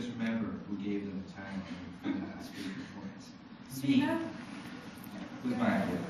just remember who gave them the time for the speaker points. Me. With my idea.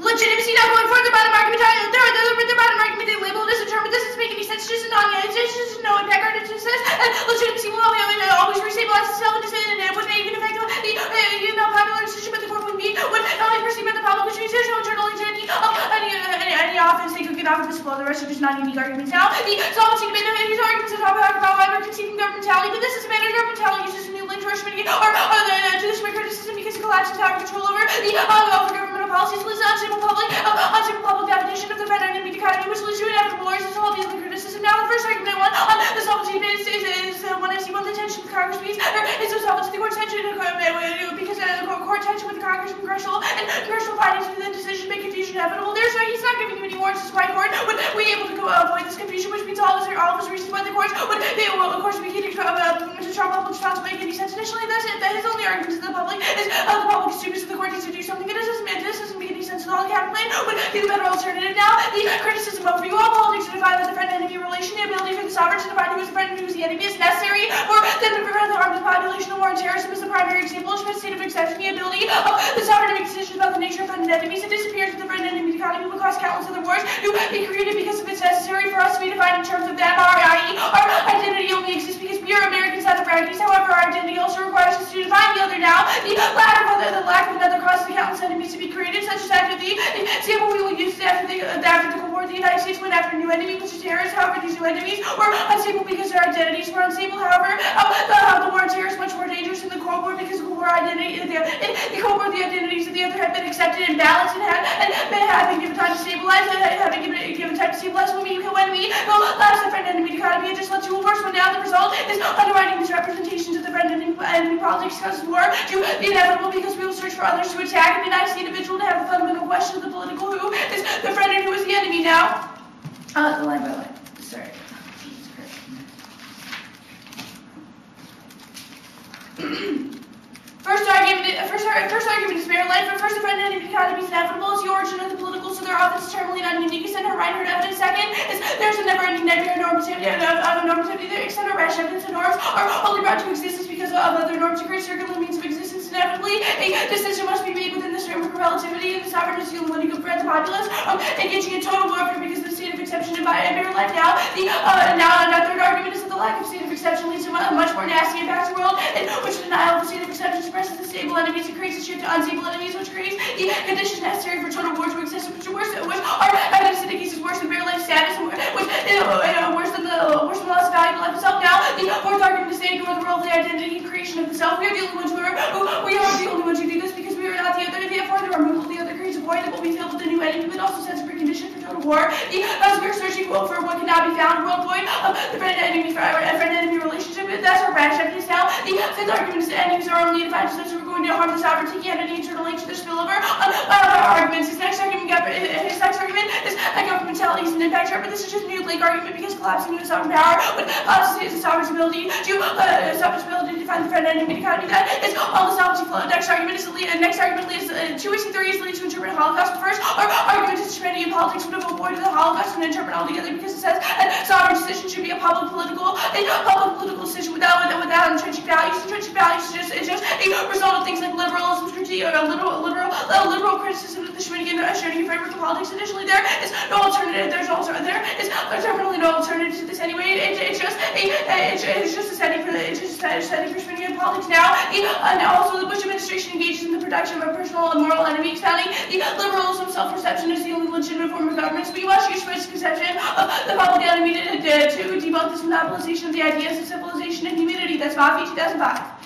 Legitimacy not going forward, the bottom argument, the bottom argument, they label it as a term, but doesn't make any sense, just a non-unit, it's just no impact, it just says, legitimacy will always restabilize itself, and it wouldn't even affect the popular decision, but the court would be, would only perceive by the public, which means there's no internal agenda, any offense they could get off admissible, the rest are just non-unique arguments. Now, the solvency debate, these arguments are about why we're conceding governmentality, but this is a matter of governmentality, it's just a new link to our to the Schmidt criticism because it collapses power control over the governmental policies, leads to unstable public definition of the Fed enemy economy, which leads to inevitable wars and all these criticism. Now, the first argument I want on the solvency debate is when I see what the tension with Congress means, is the solvency, the court's tension, because the court tension with Congress, congressional findings of the decision make confusion inevitable. He's not giving you any warrants as why court would be able to avoid this confusion, which means all of us reasons why the courts would be able, of course, be heated to trial public response to make any sense. Initially, that's it. His only argument to the public is the public is stupid, so the court needs to do something. This doesn't make any sense at all. The capital plan would be the better alternative. Now, the criticism of you all politics to define the friend-enemy relation, the ability for the sovereign to define who is the friend and who is the enemy is necessary for them to prevent the harm to the population. The war on terrorism is the primary example. It's a state of exception. The ability of the sovereign to make decisions about the nature of friend and enemies. It disappears with the friend-enemy economy will cause countless other wars to be created because it's necessary for us to be defined in terms of them. I.e., our identity only exists because we are Americans, not the Iraqis. However, our identity also requires us to define the other now. The lack of another causes the countless enemies to be created, such as after the example we will use after the Cold War, the United States went after a new enemy, which is terrorists. However, these new enemies were unstable because their identities were unstable. However, the war on terror is much more dangerous than the Cold War because the Cold War identity, the Cold War, the identities of the other have been accepted and balanced and have been given time to stabilize. Have been given time to stabilize when we collapse the friend-enemy economy and just let you enforce one. Now the result is underwriting misrepresentations of the friend-enemy politics causes war to be inevitable because we will search for others to attack and deny the individual to have the fundamental question of the political who is the friend and who is the enemy. Now, the line by line. Sorry. Jesus Christ. First argument is bare life, but first the friend and enemy economy is inevitable. It's the origin of the political, so their office is terminally non-unique. Extend our Reinhardt evidence. Second is there's a never-ending nightmare of normativity. The extent of rash evidence and norms are only brought to existence because of other norms. To create circular means of existence inevitably. A decision must be made within this framework of relativity, and the sovereign is the only one who can prevent the populace engaging in total warfare because of the state of exception in bare life. Now, the third argument is that the lack of state of exception leads to a much more nasty and faster world in which denial of the state of exception suppresses the stable enemies and creates a shift to unstable enemies, which creates the conditions necessary for total war to exist, which are evidence in cases worse than bare life status, which worse than the loss of value to life itself. Now, the fourth argument is they ignore the role of the identity and creation of the self. We are the only ones who do this because we are not the other. Therefore, the removal of the other creates a void that will be filled with a new enemy, but also sets a precondition for total war. As we are searching for what cannot be found, world void of the friend-enemy relationship. That's our rash evidence. Now, the fifth argument is that enemies are only defined as those who are going to harm the sovereignty and any internal link to the spillover. Other arguments. His next argument is that governmentality is an impact term, but this is just a new link argument because collapsing into sovereign power would obfuscate the sovereign's ability to define the friend-enemy economy. That is all the sovereignty flow. Next argument leads 263 is leads to interpret Holocaust. First, our argument is humanity and politics would have avoided the Holocaust and interpret altogether because it says that sovereign decision should be a public political decision without intrinsic values. Intrinsic values is just a result of things like liberalism, critique, or liberal criticism of the Schmittian framework of politics. Additionally, there is no alternative. There's definitely no alternative to this anyway. It's just a setting for Schmittian politics. Now also the Bush administration engages in the production of a personal and moral enemy. Expounding the liberalism self-perception is the only legitimate form of government. So we must use Schmitt's conception of the public enemy to debunk this monopolization of the ideas of civilization and humanity. That's Mafi 2005.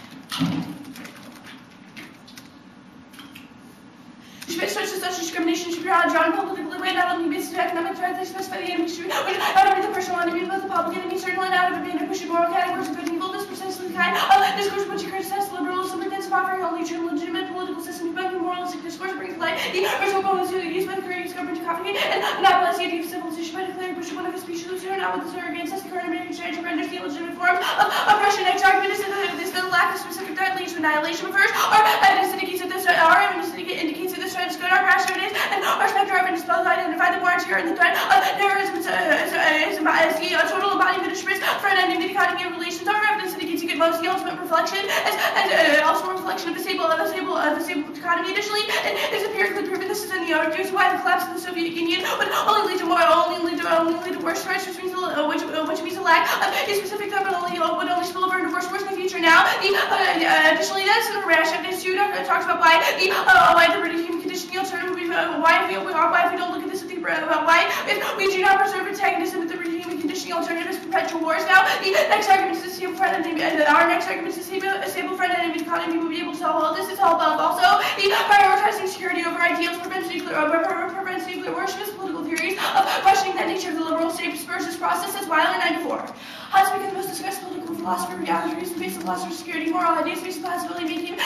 Schmitt stretches such discrimination should be drawn in political way, not only based on economic threats, they specify the enemy should be not only the personal enemy, but the public enemy, certainly not of abandoned pushing moral categories of good and evil. This precisely the kind of discourse which criticize liberalism and offering only true legitimate political system, but moralistic discourse brings light the original components used by the Korean government to copy and monopolize the idea of civilization by declaring Bush one of his speeches Lucifer, not with the sort against us, the current American strategy renders the illegitimate form of oppression. Next argument is that the lack of specific threat leads to annihilation. But first, our evidence indicates that this threat is good. Our rational evidence both identify the war on terror and the threat of terrorism is the total embodiment of Schmitt's friend enemy dichotomy of relations. Our evidence indicates it most the ultimate reflection as also a reflection of the stable dichotomy. Additionally, it is empirically proven this is in the arguments why the collapse of the Soviet Union would only lead to worse threats, which means a lack of a specific threat would only spill over into worse in the future. Now, additionally, that's in the rash evidence too. Talks about why the British human condition, the alternative would be why if we don't look at this, why if we do not preserve antagonism with the British human condition, the alternative is perpetual wars. Now, the next argument is the stable friend enemy. Our next argument is a stable friend enemy economy will be able to solve all this. It's all about also the prioritizing security over ideals, prevents nuclear warships, political theories of questioning that nature of the liberal state versus process as Weiler 94. Hans became the most discussed political philosopher, reality reason based on philosophy, security, moral ideas based on possibility, maintain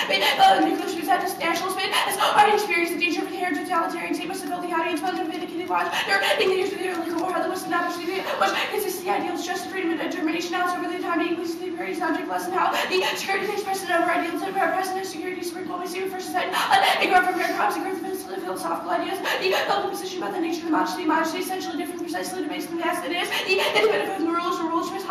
nuclear suicide, national spin, as already experienced the danger of inherent totalitarian state must have built the audience fund of vindicated watch. There are years with their legal war, how the West not perceive it, which consists the ideals, justice, freedom, and determination. Now it's over the time to increase the various object lesson how the security takes precedent over ideals and precedent security sprinkle we see first society, a growth from paragraphs, a growth of philosophical ideas, the public position about the nature of modesty, essentially different precisely to base the past that is, the independent from the rules, Schmitz and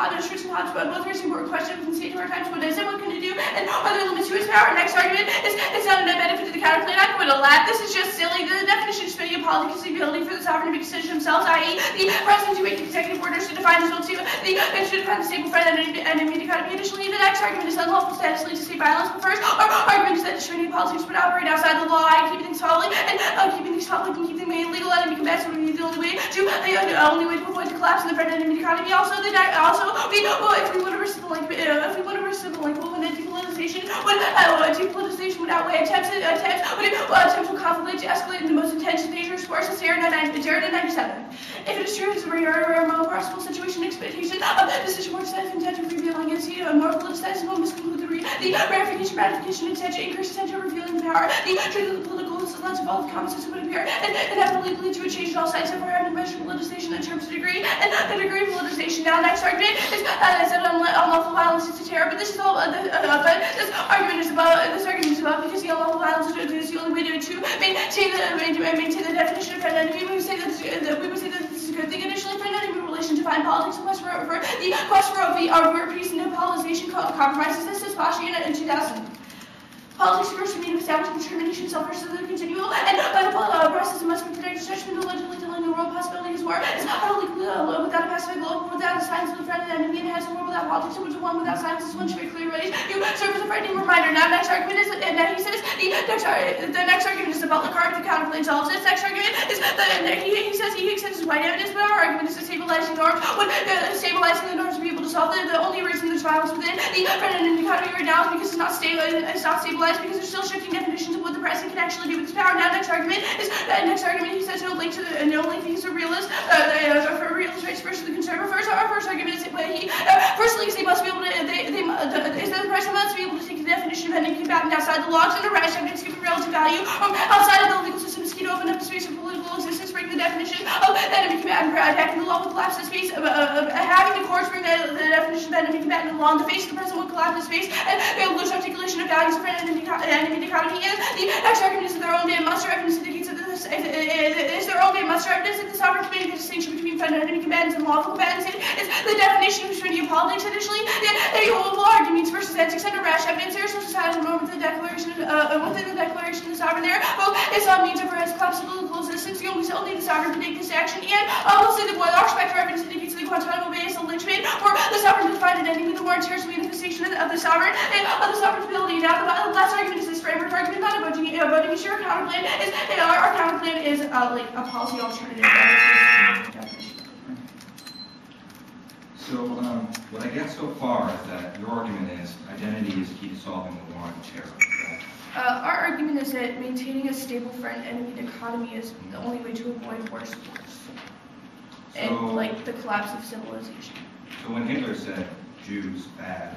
Hodge, both raising important questions we can say to our times, what is it, what can it do, and are there limits to its power? Next argument is it's not a net benefit to the counterplay. I'm going to laugh. This is just silly. The definition of spending politics is the ability for the sovereign to make decisions themselves, i.e., the president to make executive orders to define his own stable, to define the stable friend and enemy dichotomy. Additionally, the next argument is unlawful status leads to state violence. But first, our argument is that distributing politics would operate outside the law, keeping things public and keep them illegal enemy combats would be the only way to avoid the collapse in the friend enemy dichotomy. Also, if we want to reciprocal link, depoliticization would outweigh attempts to conflict to escalate into the most intense and dangerous force as Sarah 97. If it is true, it's a rare possible situation expectation of decision more decided intent of revealing and see more politicized and more misconclude the ratification, intention, increased intention of revealing the power, the truth of the political lens of all the common system would appear, and inevitably lead to a change in all sides of our having measured politicization in terms of degree, and the degree of politicization. Now, next argument is that unlawful violence is a terror, but this is all, this argument is about because the unlawful violence is the only way to maintain the definition of friend enemy. We would say that this is a good thing. Additionally, friend enemy relation define politics and the quest for peace and polarization compromises this as Pashi in 2000. Politics refers to meaning of establishing determination, self-versus the continual, and by the process it must be protected, judgment, allegedly telling the world possibilities war. It's utterly without a pacific globe, without a science of the friend and enemy, and has a world without politics, which is one without science is one to be clearly raised. You serve as a frightening reminder. Now, next argument is, and then he says, the next argument is about the card, the counterplay solves this. Next argument is, he says he accepts his white evidence, but our argument is that stabilizing norms would, stabilizing the norms would be able to solve the only reason there's violence within the friend and enemy economy right now is because it's not stabilized, because they're still shifting definitions of what the president can actually do with its power. Now, next argument he says no link because a realist, for a realist race versus the conservative. Our first argument is that firstly, they must be able to, is that the president must be able to take the definition of enemy combatant outside the logs and the rash evidence given relative value outside of the legal system is key to open up the space for political existence, bring the definition of enemy combatant, attacking the law will collapse the space, having the courts bring the definition of enemy combatant law in the face of the president will collapse the space, and they will lose articulation of values of enemy dichotomy. And the next argument is that their own damn muster evidence indicates that the sovereign committee the distinction between friend and enemy combatants and lawful combatants is the definition of extremity of politics. Additionally, the whole arguments versus ethics under rash evidence there is no societal norm within the declaration of the sovereign there. Both is on means of its collapse of political existence. The only the sovereign can take this action. And we'll say that our spectrum evidence indicates the Guantanamo Bay is a lynchpin for the sovereign to define an enemy with the more terrorist manifestation of the sovereign and of the sovereign's ability. Now, the last argument is this framework argument, not a voting issue. Our counterplan is like a policy alternative. So what I get so far is that your argument is identity is key to solving the war on terror. Our argument is that maintaining a stable friend-enemy dichotomy is the only way to avoid worse wars. And like the collapse of civilization. So when Hitler said Jews bad,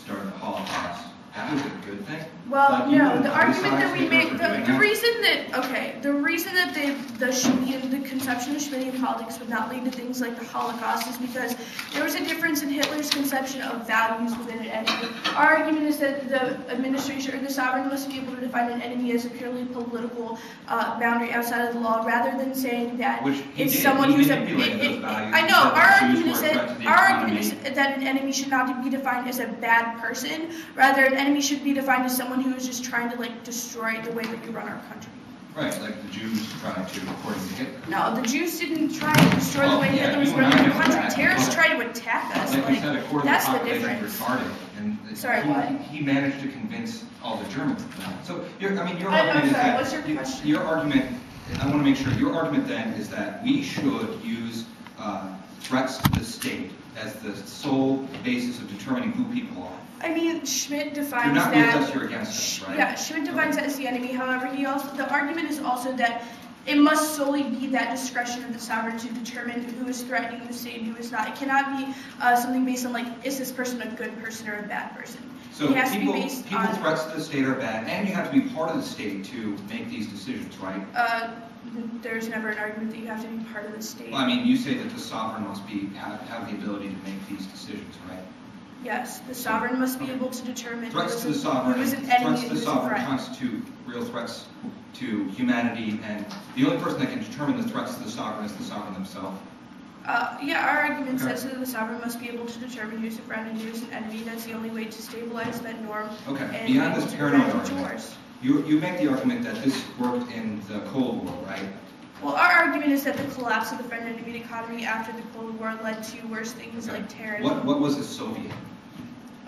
started the Holocaust, that was a good thing? Well, Like, you no, wouldn't the argument that we criticize make, me for doing the that? reason that the Schmittian, the conception of Schmittian politics would not lead to things like the Holocaust is because there was a difference in Hitler's conception of values within an enemy. Our argument is that the administration or the sovereign must be able to define an enemy as a purely political boundary outside of the law, rather than saying that Which he it's did. someone He who's manipulated those values. I He know. said that Jews were a threat to the economy. That an enemy should not be defined as a bad person. Rather, an enemy should be defined as someone who is just trying to like destroy the way that we run our country. Right, like the Jews tried to, according to Hitler. No, the Jews didn't try to destroy the Well, way yeah, Hitler was you and I running the know country. that, Terrorists but- tried to attack us. Like you said, a quarter of the that's the population is difference. retarded, and Sorry, he, what? he managed to convince all the Germans of that. So, your I'm argument sorry, is that what's your question? your argument. I want to make sure your argument then is that we should use threats to the state as the sole basis of determining who people are. I mean, Schmidt defines You're not that. with us, you're against us, right? Yeah, Schmidt defines that as the enemy. However, the argument is also that it must solely be that discretion of the sovereign to determine who is threatening the state and who is not. It cannot be something based on like, is this person a good person or a bad person? So It has to be people based people's on. threats to the state are bad, and you have to be part of the state to make these decisions, right? There's never an argument that you have to be part of the state. Well, I mean, you say that the sovereign must have the ability to make these decisions, right? Yes, the sovereign must be able to determine Threats to the who sovereign, is an enemy threats to and the who is a sovereign threat. constitute real threats to humanity, and the only person that can determine the threats to the sovereign is the sovereign themselves. Yeah, our argument Okay. says that the sovereign must be able to determine who's a friend and who's an enemy. That's the only way to stabilize that norm. Okay, and beyond be this able to paranoid prevent argument, wars. you make the argument that this worked in the Cold War, right? Well, our argument is that the collapse of the friend-enemy economy after the Cold War led to worse things Okay. like terror. What was the Soviet?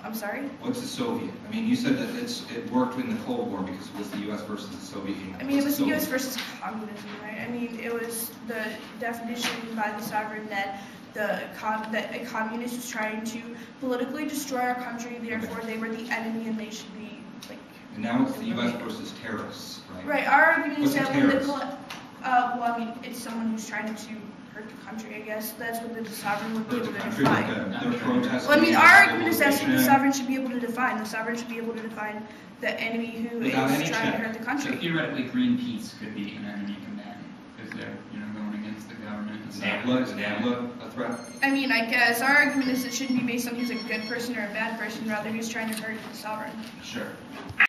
I'm sorry? What's the Soviet? I mean, you said that it worked in the Cold War because it was the U.S. versus the Soviet Union. I mean, it was the Soviet. U.S. versus communism, right? I mean, it was the definition by the sovereign that that a communist was trying to politically destroy our country, therefore they were the enemy and they should be, like... And now it's the U.S. versus terrorists, right? Right, our argument is What's a that when the... terrorist? Well, I mean, it's someone who's trying to hurt the country, I guess. That's what the sovereign would be Hurt able the to country, define. like they're protesting. Well, I mean, our argument is that's what the globalization. sovereign should be able to define. The sovereign should be able to define the enemy who Without is any trying to check. hurt the So country. theoretically, Greenpeace could be an enemy combatant because they're, going against the government. Is NAMBLA a threat? I mean, I guess our argument is it shouldn't be based on who's a good person or a bad person, rather who's trying to hurt the sovereign. Sure.